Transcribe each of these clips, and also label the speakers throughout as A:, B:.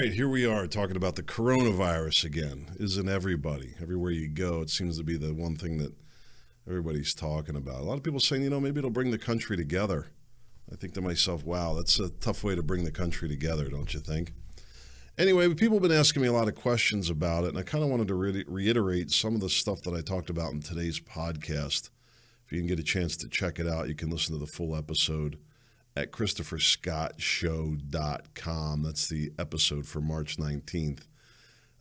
A: right, here we are talking about the coronavirus again. Isn't everybody? Everywhere you go, it seems to be the one thing that everybody's talking about. A lot of people saying, maybe it'll bring the country together. I think to myself, wow, that's a tough way to bring the country together, don't you think? Anyway, people have been asking me a lot of questions about it, and I kind of wanted to reiterate some of the stuff that I talked about in today's podcast. If you can get a chance to check it out, you can listen to the full episode at ChristopherScottShow.com. That's the episode for March 19th.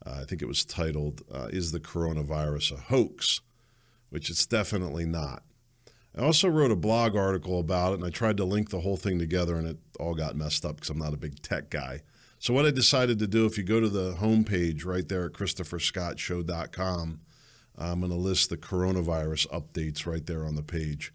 A: I think it was titled, Is the Coronavirus a Hoax? Which it's definitely not. I also wrote a blog article about it, and I tried to link the whole thing together, and it all got messed up because I'm not a big tech guy. So what I decided to do, if you go to the homepage right there at ChristopherScottShow.com, I'm going to list the coronavirus updates right there on the page.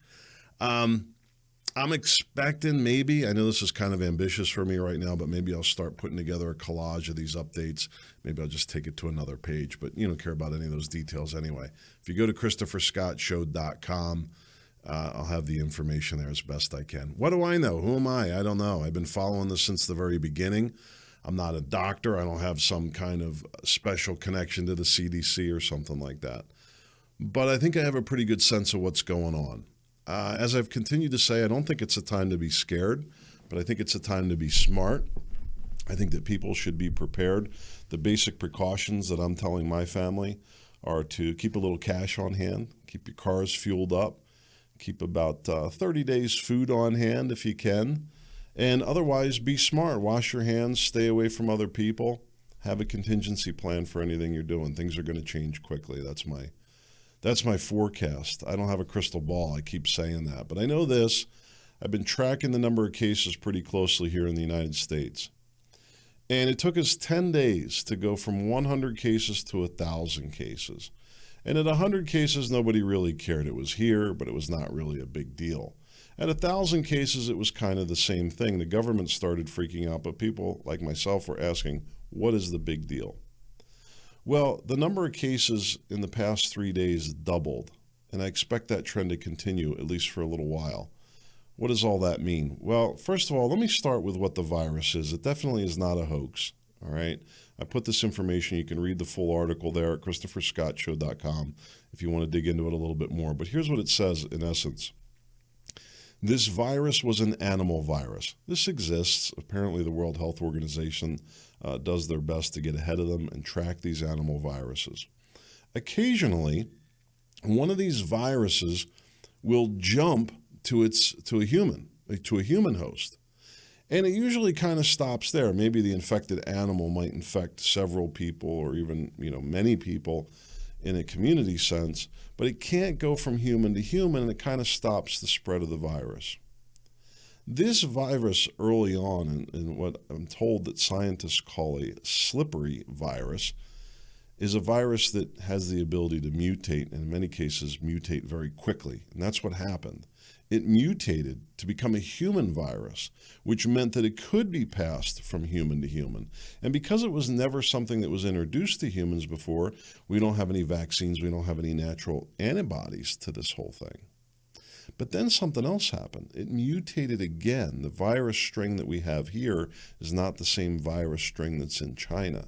A: I'm expecting maybe, I know this is kind of ambitious for me right now, but maybe I'll start putting together a collage of these updates. Maybe I'll just take it to another page, but you don't care about any of those details anyway. If you go to ChristopherScottShow.com, I'll have the information there as best I can. What do I know? Who am I? I don't know. I've been following this since the very beginning. I'm not a doctor. I don't have some kind of special connection to the CDC or something like that. But I think I have a pretty good sense of what's going on. As I've continued to say, I don't think it's a time to be scared, but I think it's a time to be smart. I think that people should be prepared. The basic precautions that I'm telling my family are to keep a little cash on hand, keep your cars fueled up, keep about 30 days food on hand if you can, and otherwise be smart. Wash your hands, stay away from other people, have a contingency plan for anything you're doing. Things are going to change quickly. That's my forecast. I don't have a crystal ball. I keep saying that. But I know this. I've been tracking the number of cases pretty closely here in the United States. And it took us 10 days to go from 100 cases to 1,000 cases. And at 100 cases, nobody really cared. It was here, but it was not really a big deal. At 1,000 cases, it was kind of the same thing. The government started freaking out, but people like myself were asking, what is the big deal? Well, the number of cases in the past 3 days doubled, and I expect that trend to continue at least for a little while. What does all that mean? Well, first of all, let me start with what the virus is. It definitely is not a hoax, all right? I put this information, you can read the full article there at ChristopherScottShow.com if you want to dig into it a little bit more. But here's what it says in essence. This virus was an animal virus. This exists. Apparently, the World Health Organization does their best to get ahead of them and track these animal viruses. Occasionally, one of these viruses will jump to a human host. And it usually kind of stops there. Maybe the infected animal might infect several people or even, many people in a community sense, but it can't go from human to human, and it kind of stops the spread of the virus. This virus early on, in what I'm told that scientists call a slippery virus, is a virus that has the ability to mutate, and in many cases mutate very quickly. And that's what happened. It mutated to become a human virus, which meant that it could be passed from human to human. And because it was never something that was introduced to humans before, we don't have any vaccines, we don't have any natural antibodies to this whole thing. But then something else happened. It mutated again. The virus string that we have here is not the same virus string that's in China.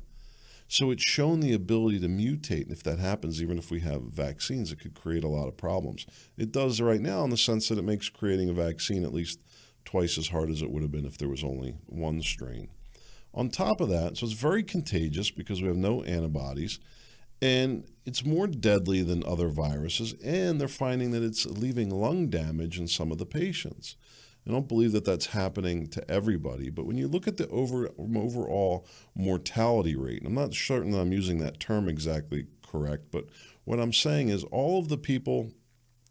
A: So it's shown the ability to mutate, and if that happens, even if we have vaccines, it could create a lot of problems. It does right now in the sense that it makes creating a vaccine at least twice as hard as it would have been if there was only one strain. On top of that, so it's very contagious because we have no antibodies, and it's more deadly than other viruses, and they're finding that it's leaving lung damage in some of the patients. I don't believe that that's happening to everybody, but when you look at the overall mortality rate, and I'm not certain that I'm using that term exactly correct, but what I'm saying is all of the people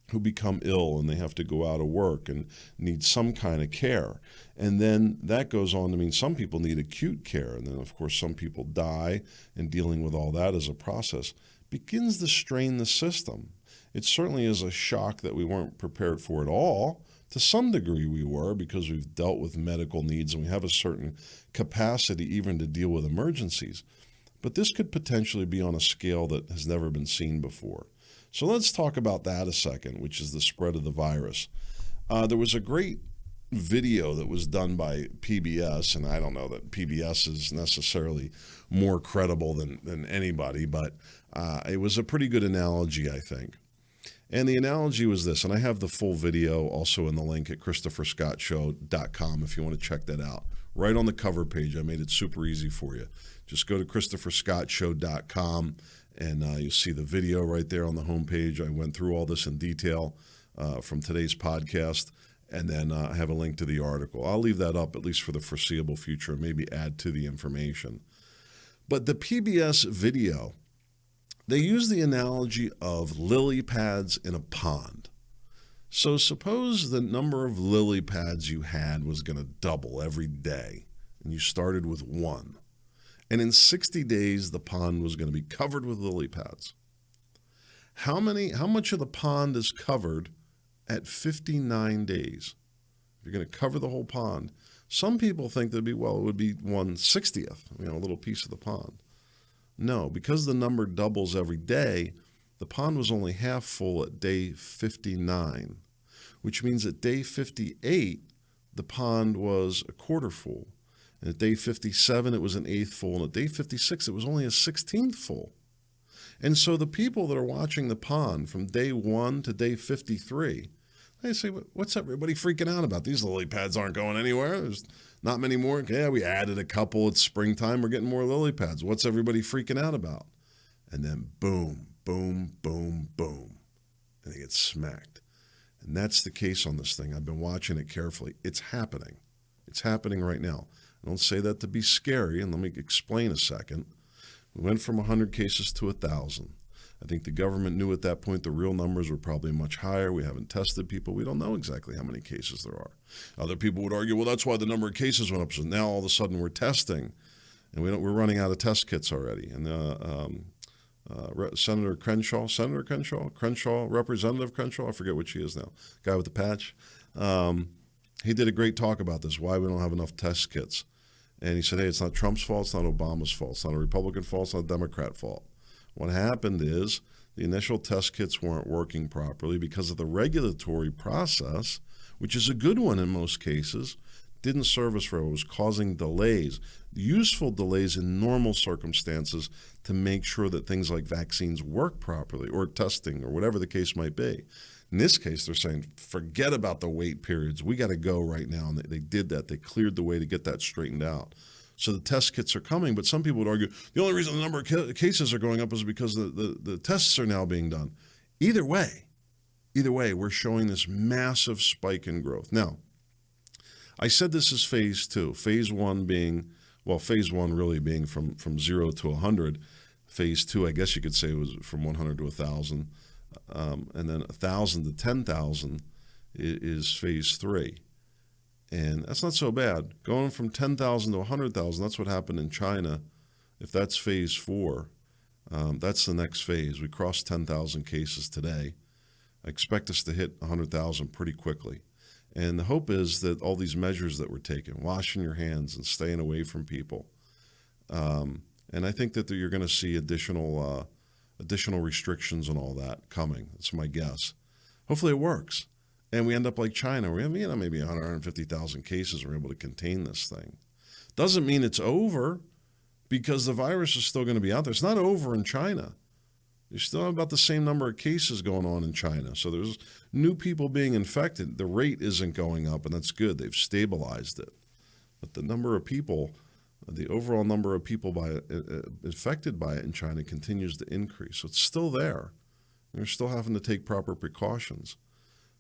A: who become ill and they have to go out of work and need some kind of care, and then that goes on to mean some people need acute care, and then of course some people die, and dealing with all that as a process begins to strain the system. It certainly is a shock that we weren't prepared for at all. To some degree we were, because we've dealt with medical needs and we have a certain capacity even to deal with emergencies. But this could potentially be on a scale that has never been seen before. So let's talk about that a second, which is the spread of the virus. There was a great video that was done by PBS, and I don't know that PBS is necessarily more credible than anybody, but it was a pretty good analogy, I think. And the analogy was this, and I have the full video also in the link at ChristopherScottShow.com if you want to check that out. Right on the cover page, I made it super easy for you. Just go to ChristopherScottShow.com, and you'll see the video right there on the homepage. I went through all this in detail from today's podcast, and then I have a link to the article. I'll leave that up at least for the foreseeable future, and maybe add to the information. But the PBS video, they use the analogy of lily pads in a pond. So suppose the number of lily pads you had was going to double every day, and you started with one. And in 60 days, the pond was going to be covered with lily pads. How much of the pond is covered at 59 days? If you're going to cover the whole pond. Some people think it would be 1/60th, a little piece of the pond. No, because the number doubles every day, the pond was only half full at day 59, which means at day 58, the pond was a quarter full. And at day 57, it was an eighth full. And at day 56, it was only a 16th full. And so the people that are watching the pond from day 1 to day 53, they say, what's everybody freaking out about? These lily pads aren't going anywhere. There's not many more. Yeah, we added a couple. It's springtime. We're getting more lily pads. What's everybody freaking out about? And then boom, boom, boom, boom. And they get smacked. And that's the case on this thing. I've been watching it carefully. It's happening. It's happening right now. I don't say that to be scary, and let me explain a second. We went from 100 cases to 1,000. I think the government knew at that point the real numbers were probably much higher. We haven't tested people. We don't know exactly how many cases there are. Other people would argue, well, that's why the number of cases went up. So now all of a sudden we're testing, and we're running out of test kits already. And Representative Crenshaw, I forget what she is now, guy with the patch. He did a great talk about this, why we don't have enough test kits. And he said, hey, it's not Trump's fault, it's not Obama's fault, it's not a Republican fault, it's not a Democrat fault. What happened is the initial test kits weren't working properly because of the regulatory process, which is a good one in most cases, didn't serve us well. It was causing delays, useful delays in normal circumstances to make sure that things like vaccines work properly or testing or whatever the case might be. In this case, they're saying, forget about the wait periods. We got to go right now. And they did that. They cleared the way to get that straightened out. So the test kits are coming, but some people would argue the only reason the number of cases are going up is because the tests are now being done. Either way, we're showing this massive spike in growth. Now, I said this is phase 2. Phase 1 really being from 0 to 100. Phase 2, I guess you could say, was from 100 to 1,000. And then 1,000 to 10,000 is phase 3. And that's not so bad. Going from 10,000 to 100,000, that's what happened in China. If that's phase 4, that's the next phase. We crossed 10,000 cases today. I expect us to hit 100,000 pretty quickly. And the hope is that all these measures that we're taking, washing your hands and staying away from people, and I think that you're going to see additional restrictions and all that coming. That's my guess. Hopefully it works. And we end up like China. We have, maybe 150,000 cases. We're able to contain this thing. Doesn't mean it's over because the virus is still going to be out there. It's not over in China. You still have about the same number of cases going on in China. So there's new people being infected. The rate isn't going up, and that's good. They've stabilized it. But the number of people, the overall number of people infected by it in China continues to increase. So it's still there. They're still having to take proper precautions.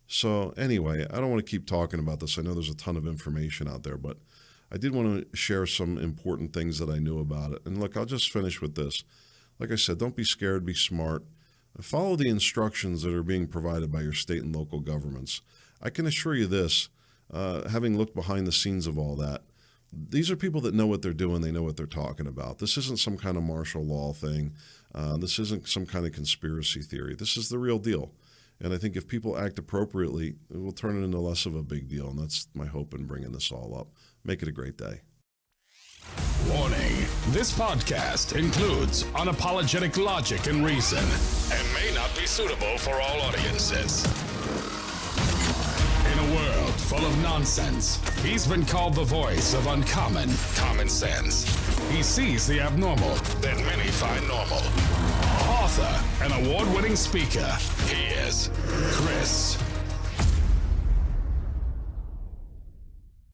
A: So anyway, I don't want to keep talking about this. I know there's a ton of information out there, but I did want to share some important things that I knew about it. And look, I'll just finish with this. Like I said, don't be scared, be smart. Follow the instructions that are being provided by your state and local governments. I can assure you this, having looked behind the scenes of all that, these are people that know what they're doing. They know what they're talking about. This isn't some kind of martial law thing. This isn't some kind of conspiracy theory. This is the real deal. And I think if people act appropriately, it will turn it into less of a big deal. And that's my hope in bringing this all up. Make it a great day.
B: Warning. This podcast includes unapologetic logic and reason and may not be suitable for all audiences. In a world mouth full of nonsense. He's been called the voice of uncommon common sense. He sees the abnormal that many find normal. Author and award-winning speaker, he is Chris